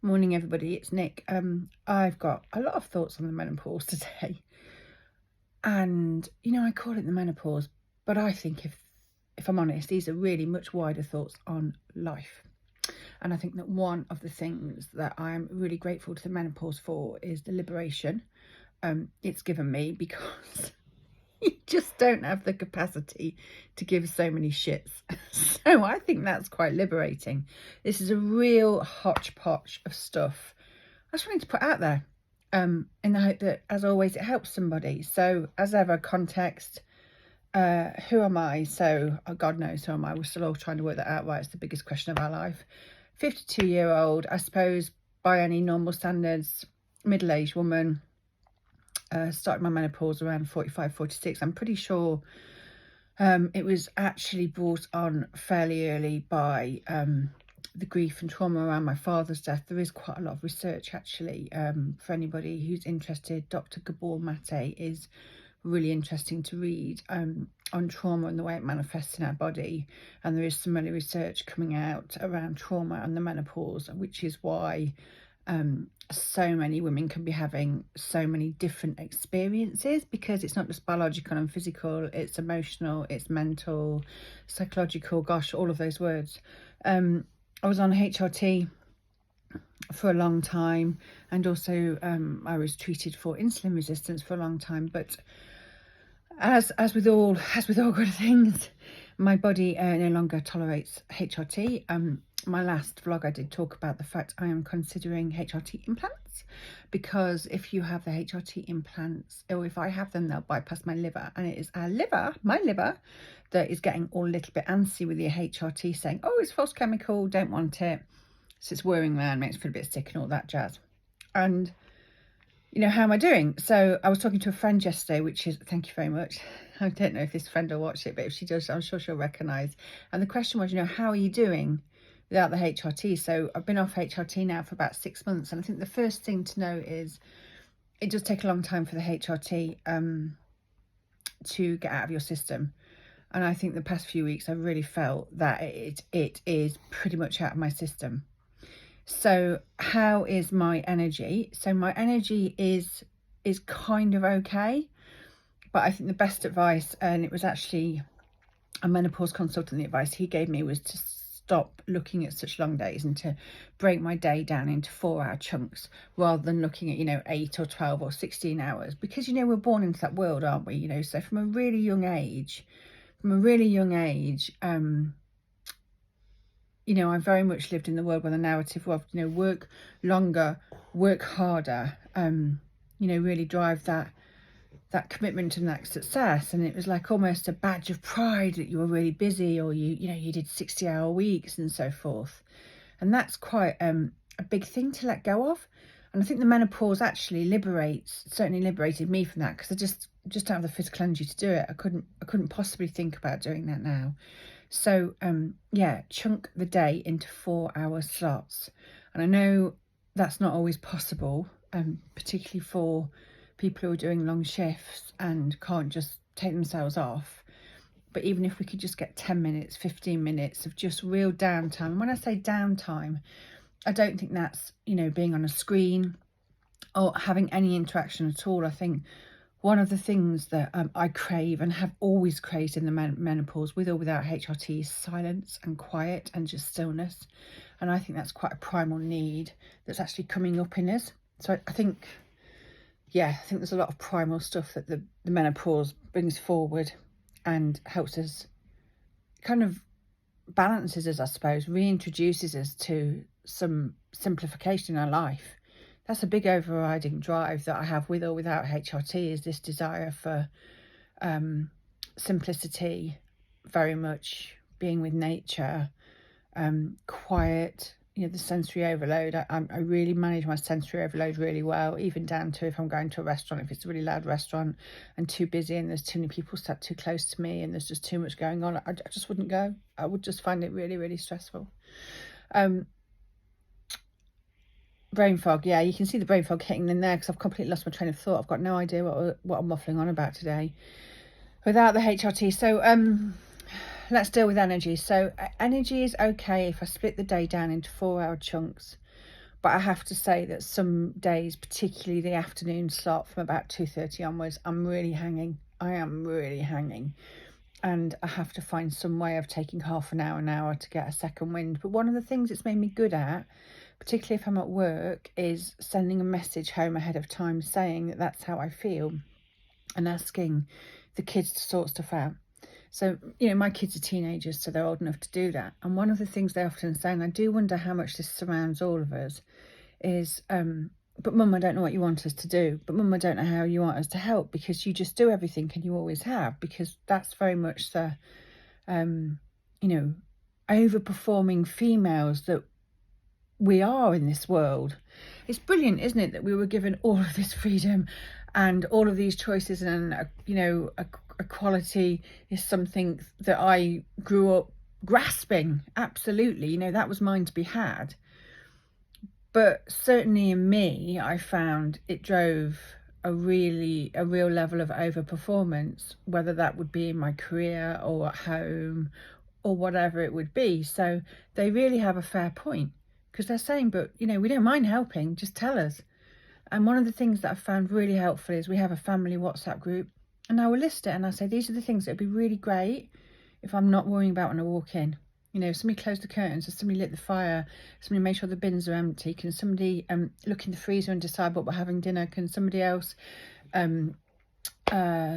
Morning, everybody. It's Nick. I've got a lot of thoughts on the menopause today, and I call it the menopause, but I think if I'm honest, these are really much wider thoughts on life. And I think that one of the things that I'm really grateful to the menopause for is the liberation it's given me, because you just don't have the capacity to give so many shits. So I think that's quite liberating. This is a real hodgepodge of stuff I just wanted to put out there, in the hope that, as always, it helps somebody. So, as ever, context. Who am I? So, God knows who am I. We're still all trying to work that out, right? It's the biggest question of our life. 52-year-old, I suppose, by any normal standards, middle-aged woman. Started my menopause around 45, 46. I'm pretty sure it was actually brought on fairly early by the grief and trauma around my father's death. There is quite a lot of research, actually, for anybody who's interested. Dr. Gabor Mate is really interesting to read on trauma and the way it manifests in our body. And there is some early research coming out around trauma and the menopause, which is why so many women can be having so many different experiences, because it's not just biological and physical, it's emotional, it's mental, psychological, gosh, all of those words. I was on HRT for a long time, and also I was treated for insulin resistance for a long time, but as with all good things, my body no longer tolerates HRT. My last vlog I did talk about the fact I am considering HRT implants, because if you have the HRT implants, or if I have them, they'll bypass my liver, and it is my liver, that is getting all a little bit antsy with the HRT, saying, oh, it's false chemical, don't want it. So it's whirring around, makes me feel a bit sick and all that jazz. And how am I doing? So I was talking to a friend yesterday, which is, thank you very much. I don't know if this friend will watch it, but if she does, I'm sure she'll recognise. And the question was, how are you doing without the HRT? So I've been off HRT now for about 6 months. And I think the first thing to know is it does take a long time for the HRT to get out of your system. And I think the past few weeks, I've really felt that it is pretty much out of my system. So how is my energy? So my energy is kind of okay, but I think the best advice, and it was actually a menopause consultant, the advice he gave me was to stop looking at such long days and to break my day down into 4-hour chunks, rather than looking at 8 or 12 or 16 hours, because we're born into that world, aren't we? So from a really young age, I very much lived in the world where the narrative of, work longer, work harder, really drive that commitment and that success. And it was like almost a badge of pride that you were really busy, or you did 60-hour weeks and so forth. And that's quite a big thing to let go of. And I think the menopause actually certainly liberated me from that, because I just don't have the physical energy to do it. I couldn't possibly think about doing that now. So chunk the day into 4-hour slots. And I know that's not always possible, particularly for people who are doing long shifts and can't just take themselves off. But even if we could just get 10 minutes, 15 minutes of just real downtime. And when I say downtime, I don't think that's, being on a screen or having any interaction at all. I think one of the things that I crave and have always craved in the menopause, with or without HRT, is silence and quiet and just stillness. And I think that's quite a primal need that's actually coming up in us. So I think there's a lot of primal stuff that the menopause brings forward and helps us, kind of balances us, I suppose, reintroduces us to some simplification in our life. That's a big overriding drive that I have, with or without HRT, is this desire for simplicity, very much being with nature, quiet, the sensory overload. I really manage my sensory overload really well, even down to if I'm going to a restaurant, if it's a really loud restaurant and too busy and there's too many people sat too close to me and there's just too much going on, I just wouldn't go. I would just find it really, really stressful. Brain fog, yeah, you can see the brain fog hitting in there because I've completely lost my train of thought. I've got no idea what I'm waffling on about today without the HRT. So let's deal with energy. So energy is okay if I split the day down into 4-hour chunks, But I have to say that some days, particularly the afternoon slot from about 2:30 onwards, I'm really hanging. I am really hanging. And I have to find some way of taking half an hour to get a second wind. But one of the things it's made me good at, particularly if I'm at work, is sending a message home ahead of time saying that that's how I feel and asking the kids to sort stuff out. So, my kids are teenagers, so they're old enough to do that. And one of the things they often say, and I do wonder how much this surrounds all of us, is, but Mum, I don't know what you want us to do. But Mum, I don't know how you want us to help, because you just do everything and you always have. Because that's very much the, overperforming females that we are in this world. It's brilliant, isn't it, that we were given all of this freedom and all of these choices, and equality is something that I grew up grasping. Absolutely, that was mine to be had. But certainly in me, I found it drove a real level of overperformance, whether that would be in my career or at home or whatever it would be. So they really have a fair point, because they're saying, but we don't mind helping, just tell us. And one of the things that I've found really helpful is we have a family WhatsApp group, and I will list it and I say, these are the things that would be really great if I'm not worrying about when I walk in. Somebody closed the curtains, or somebody lit the fire, somebody made sure the bins are empty. Can somebody look in the freezer and decide what we're having dinner? Can somebody else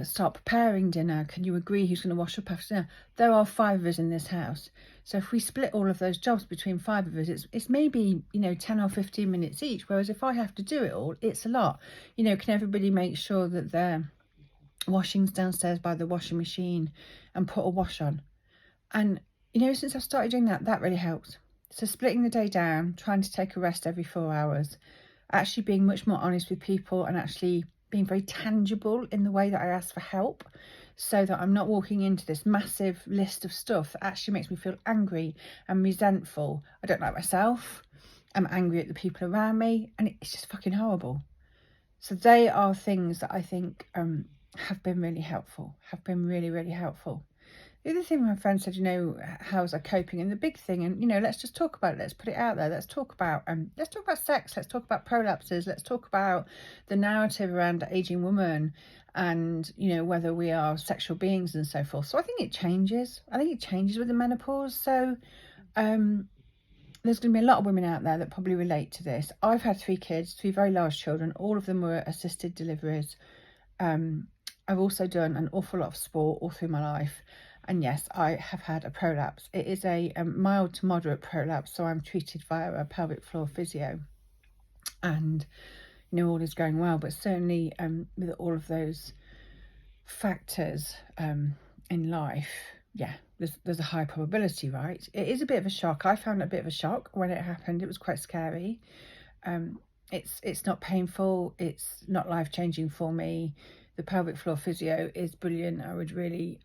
start preparing dinner? Can you agree who's going to wash up after dinner? There are 5 of us in this house. So if we split all of those jobs between 5 of us, it's maybe, 10 or 15 minutes each. Whereas if I have to do it all, it's a lot. Can everybody make sure that their washing's downstairs by the washing machine and put a wash on? And since I've started doing that, that really helps. So splitting the day down, trying to take a rest every 4 hours, actually being much more honest with people, and actually being very tangible in the way that I ask for help, so that I'm not walking into this massive list of stuff that actually makes me feel angry and resentful. I don't like myself. I'm angry at the people around me, and it's just fucking horrible. So they are things that I think have been really helpful, have been really, really helpful. The other thing my friend said, how's I coping? And the big thing, and let's just talk about it. Let's put it out there. Let's talk about sex. Let's talk about prolapses. Let's talk about the narrative around the aging woman, and whether we are sexual beings and so forth. So I think it changes. I think it changes with the menopause. So there's going to be a lot of women out there that probably relate to this. I've had 3 kids, 3 very large children. All of them were assisted deliveries. I've also done an awful lot of sport all through my life. And yes, I have had a prolapse. It is a mild to moderate prolapse, so I'm treated via a pelvic floor physio. And, all is going well. But certainly with all of those factors in life, there's a high probability, right? It is a bit of a shock. I found it a bit of a shock when it happened. It was quite scary. It's not painful. It's not life-changing for me. The pelvic floor physio is brilliant. I would really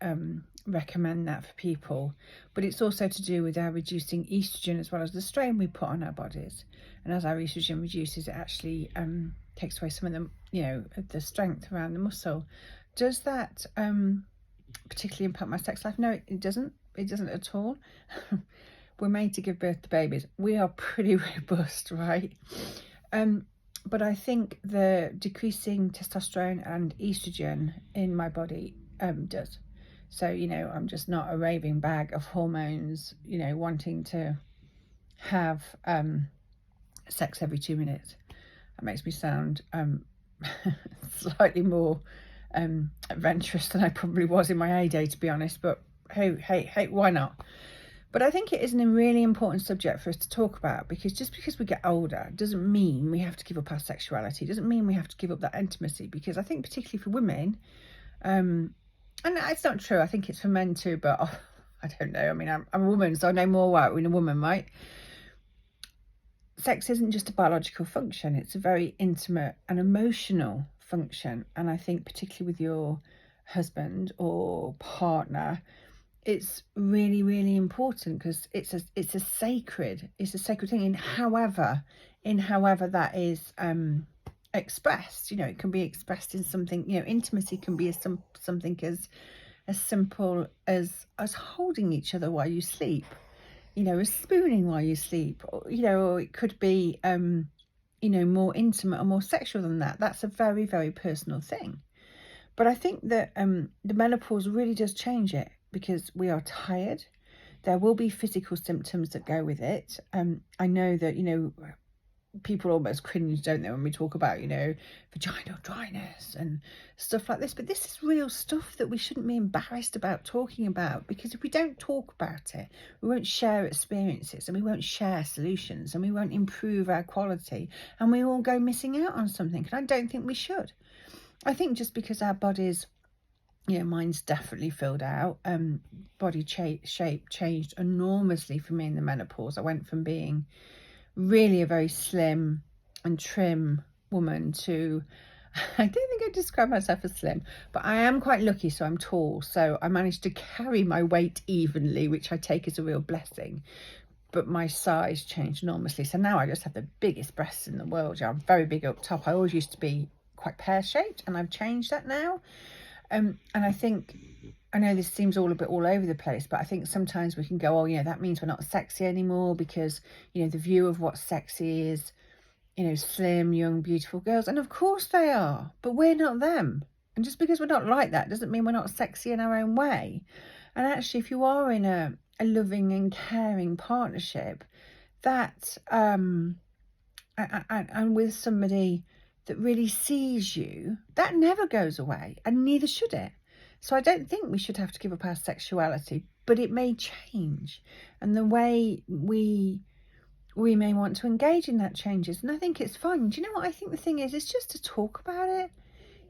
recommend that for people. But it's also to do with our reducing estrogen, as well as the strain we put on our bodies. And as our estrogen reduces, it actually takes away some of the strength around the muscle. Does that particularly impact my sex life? No, it doesn't. It doesn't at all. We're made to give birth to babies. We are pretty robust, right? But I think the decreasing testosterone and estrogen in my body does. So, I'm just not a raving bag of hormones, wanting to have sex every 2 minutes. That makes me sound slightly more adventurous than I probably was in my heyday, to be honest. But hey, why not? But I think it is a really important subject for us to talk about, because just because we get older doesn't mean we have to give up our sexuality, doesn't mean we have to give up that intimacy. Because I think particularly for women, and it's not true, I think it's for men too, but I don't know. I mean, I'm a woman, so I know more about being a woman, right? Sex isn't just a biological function, it's a very intimate and emotional function. And I think particularly with your husband or partner, it's really, really important, because it's a sacred thing in however that is expressed. It can be expressed in something, intimacy can be something as simple as holding each other while you sleep. you know, a spooning while you sleep, or, you know, or it could be, you know, more intimate or more sexual than that. That's a very, very personal thing. But I think that the menopause really does change it, because we are tired. There will be physical symptoms that go with it. I know that, you know, people almost cringe, don't they, when we talk about, you know, vaginal dryness and stuff like this. But this is real stuff that we shouldn't be embarrassed about talking about, because if we don't talk about it, we won't share experiences, and we won't share solutions, and we won't improve our quality, and we all go missing out on something. And I don't think we should. I think just because our bodies, you know, mine's definitely filled out. Body shape changed enormously for me in the menopause. I went from being really a very slim and trim woman to, I don't think I'd describe myself as slim, but I am quite lucky, so I'm tall, so I managed to carry my weight evenly, which I take as a real blessing. But my size changed enormously, so now I just have the biggest breasts in the world. Yeah, I'm very big up top. I always used to be quite pear-shaped, and I've changed that now. And I think, I know this seems all a bit all over the place, but I think sometimes we can go, oh, yeah, that means we're not sexy anymore, because, you know, the view of what sexy is, you know, slim, young, beautiful girls. And of course they are, but we're not them. And just because we're not like that doesn't mean we're not sexy in our own way. And actually, if you are in a loving and caring partnership, that, and with somebody that really sees you, that never goes away, and neither should it. So I don't think we should have to give up our sexuality, but it may change, and the way we may want to engage in that changes. And I think it's fine. Do you know what I think the thing is? It's just to talk about it.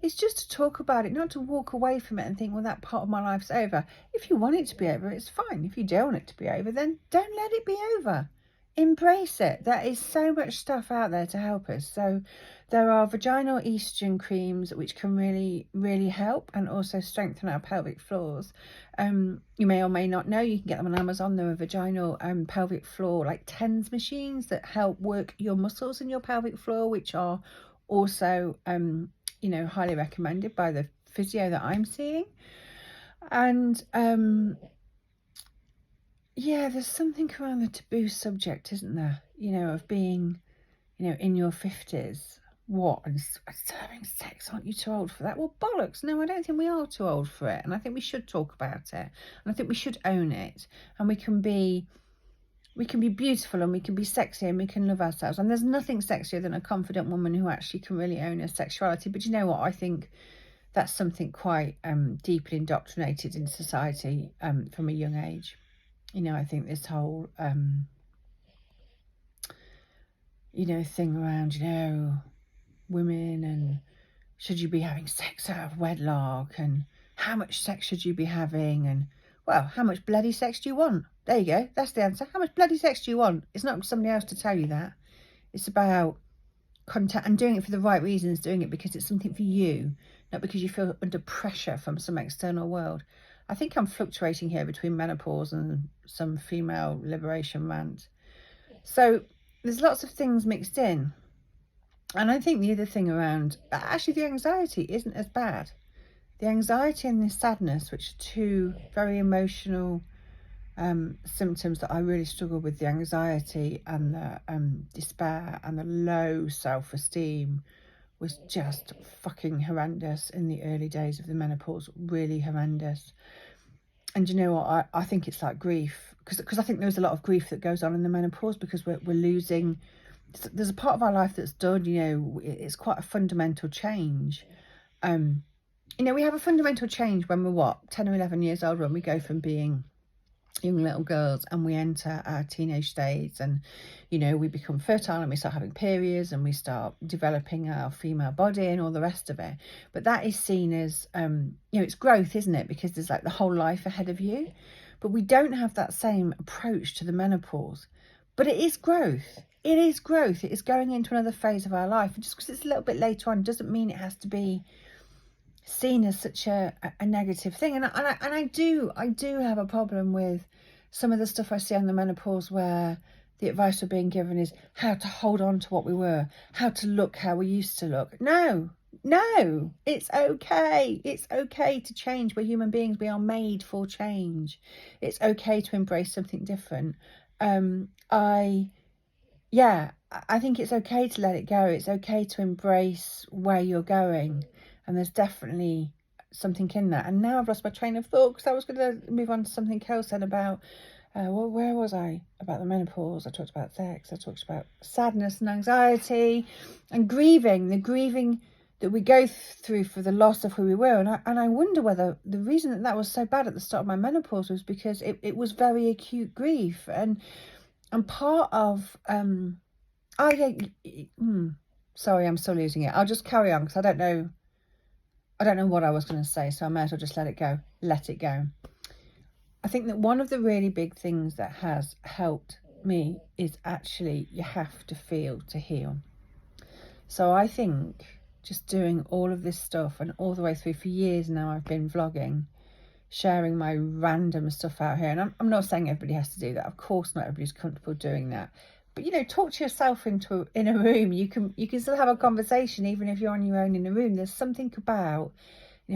It's just to talk about it, not to walk away from it and think, well, that part of my life's over. If you want it to be over, it's fine. If you don't want it to be over, then don't let it be over. Embrace it. There is so much stuff out there to help us. So there are vaginal estrogen creams which can really, really help, and also strengthen our pelvic floors. You may or may not know, you can get them on Amazon. There are vaginal pelvic floor, like TENS machines that help work your muscles in your pelvic floor, which are also, you know, highly recommended by the physio that I'm seeing. And yeah, there's something around the taboo subject, isn't there? You know, of being, you know, in your 50s. What? And having sex? Aren't you too old for that? Well, bollocks. No, I don't think we are too old for it. And I think we should talk about it. And I think we should own it. And we can be beautiful, and we can be sexy, and we can love ourselves. And there's nothing sexier than a confident woman who actually can really own her sexuality. But you know what? I think that's something quite deeply indoctrinated in society from a young age. You know, I think this whole, you know, thing around, you know, women, and should you be having sex out of wedlock, and how much sex should you be having, and, well, how much bloody sex do you want? There you go. That's the answer. How much bloody sex do you want? It's not somebody else to tell you that. It's about contact, and doing it for the right reasons, doing it because it's something for you, not because you feel under pressure from some external world. I think I'm fluctuating here between menopause and some female liberation rant. So there's lots of things mixed in. And I think the other thing around, actually the anxiety isn't as bad. The anxiety and the sadness, which are two very emotional symptoms that I really struggle with, the anxiety and the despair and the low self-esteem, was just fucking horrendous in the early days of the menopause, really horrendous. And you know what, I think it's like grief, because I think there's a lot of grief that goes on in the menopause, because we're losing, there's a part of our life that's done, you know, it's quite a fundamental change. You know, we have a fundamental change when we're, what, 10 or 11 years old, when we go from being young little girls and we enter our teenage stage, and, you know, we become fertile, and we start having periods, and we start developing our female body and all the rest of it. But that is seen as, you know, it's growth, isn't it? Because there's like the whole life ahead of you. But we don't have that same approach to the menopause. But it is growth. It is growth. It is going into another phase of our life. And just because it's a little bit later on doesn't mean it has to be seen as such a negative thing. And I do have a problem with some of the stuff I see on the menopause, where the advice we're being given is how to hold on to what we were, how to look how we used to look. No, it's okay. It's okay to change. We're human beings. We are made for change. It's okay to embrace something different. I think it's okay to let it go. It's okay to embrace where you're going. And there's definitely something in that. And now I've lost my train of thought because I was going to move on to something else then about, where was I? About the menopause. I talked about sex. I talked about sadness and anxiety and grieving, the grieving that we go through for the loss of who we were. And I wonder whether the reason that was so bad at the start of my menopause was because it was very acute grief. And part of, sorry, I'm still losing it. I'll just carry on because I don't know what I was going to say, so I may as well just let it go. Let it go. I think that one of the really big things that has helped me is actually you have to feel to heal. So I think just doing all of this stuff and all the way through for years now, I've been vlogging, sharing my random stuff out here. And I'm not saying everybody has to do that. Of course, not everybody's comfortable doing that. But, talk to yourself in a room. You can still have a conversation, even if you're on your own in a room. There's something about,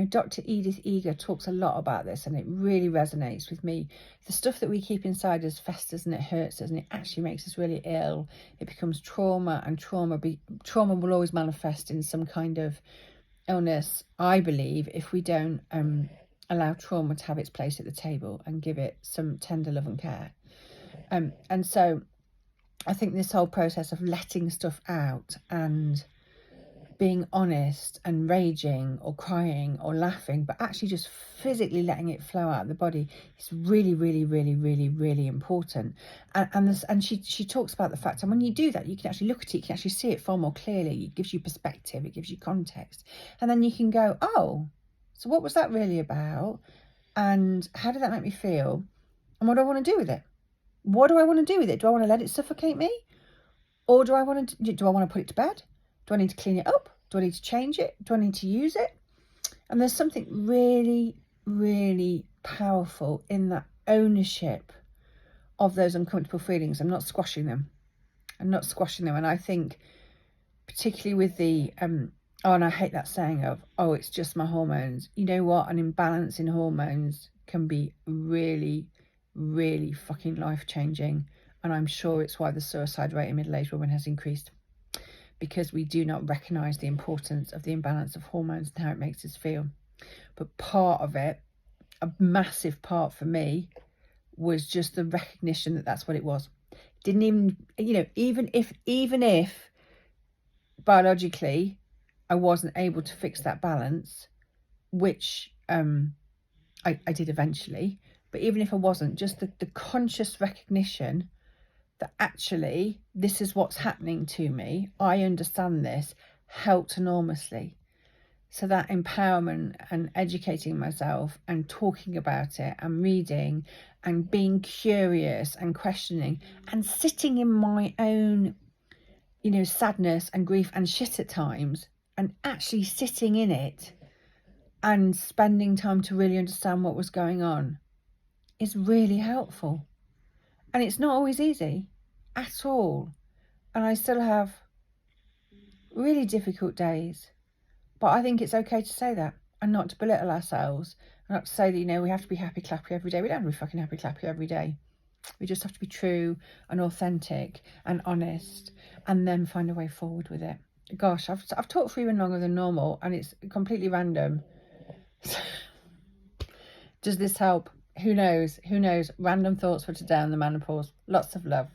Dr. Edith Eger talks a lot about this, and it really resonates with me. The stuff that we keep inside us festers and it hurts us, and it actually makes us really ill. It becomes trauma, and trauma will always manifest in some kind of illness, I believe, if we don't allow trauma to have its place at the table and give it some tender love and care. And so I think this whole process of letting stuff out and being honest and raging or crying or laughing, but actually just physically letting it flow out of the body is really, really, really, really, really important. And she talks about the fact that when you do that, you can actually look at it, you can actually see it far more clearly. It gives you perspective, it gives you context. And then you can go, oh, so what was that really about? And how did that make me feel? And what do I want to do with it? What do I want to do with it? Do I want to let it suffocate me? Or do I want to put it to bed? Do I need to clean it up? Do I need to change it? Do I need to use it? And there's something really, really powerful in that ownership of those uncomfortable feelings. I'm not squashing them. And I think particularly with the, and I hate that saying of, oh, it's just my hormones. You know what? An imbalance in hormones can be really, really fucking life-changing. And I'm sure it's why the suicide rate in middle-aged women has increased, because we do not recognise the importance of the imbalance of hormones and how it makes us feel. But part of it, a massive part for me, was just the recognition that that's what it was. Didn't even, even if biologically I wasn't able to fix that balance, which I did eventually, but even if I wasn't, just the conscious recognition that actually this is what's happening to me, I understand this, helped enormously. So that empowerment and educating myself and talking about it and reading and being curious and questioning and sitting in my own, sadness and grief and shit at times, and actually sitting in it and spending time to really understand what was going on is really helpful. And it's not always easy at all. And I still have really difficult days. But I think it's okay to say that and not to belittle ourselves. And not to say that, we have to be happy clappy every day. We don't have to be fucking happy clappy every day. We just have to be true and authentic and honest, and then find a way forward with it. Gosh, I've talked for even longer than normal, and it's completely random. Does this help? Who knows? Random thoughts for today on the menopause. Lots of love.